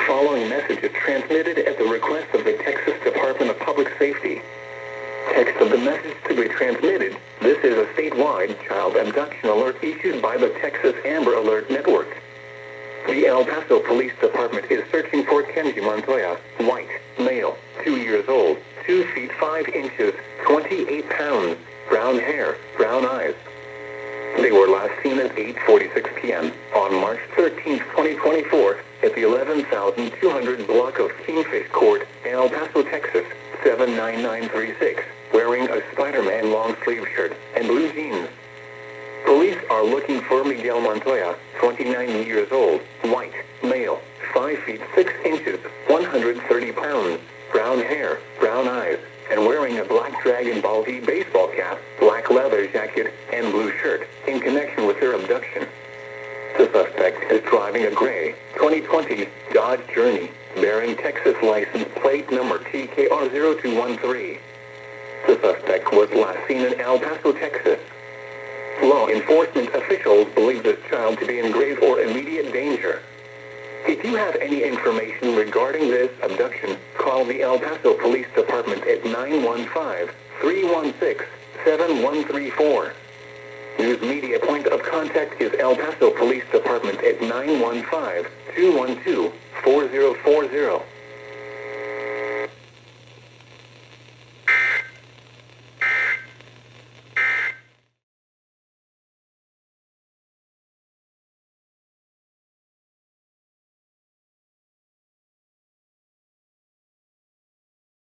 following message is transmitted at the request of the Texas Department of Public Safety. Text of the message to be transmitted. This is a statewide child abduction alert issued by the Texas Amber Alert Network. The El Paso Police Department is searching for Kenji Montoya, white, male, 2 years old, 2 feet 5 inches, 28 pounds, brown hair, brown eyes. They were last seen at 8:46 p.m. on March 13, 2024, at the 11,200 block of Kingfish Court, El Paso, Texas, 79936, wearing a Spider-Man long-sleeve shirt and blue jeans. Police are looking for Miguel Montoya, 29 years old, white, male, 5 feet 6 inches, 130 pounds, brown hair, brown eyes, and wearing a black Dragon Ball Z baseball cap, black leather jacket, and blue shirt, in connection with their abduction. The suspect is driving a gray, 2020 Dodge Journey, bearing Texas license plate number TKR0213. The suspect was last seen in El Paso, Texas. Law enforcement officials believe this child to be in grave or immediate danger. If you have any information regarding this abduction, call the El Paso Police Department at 915-316-7134. News media point of contact is El Paso Police Department at 915-212-4040.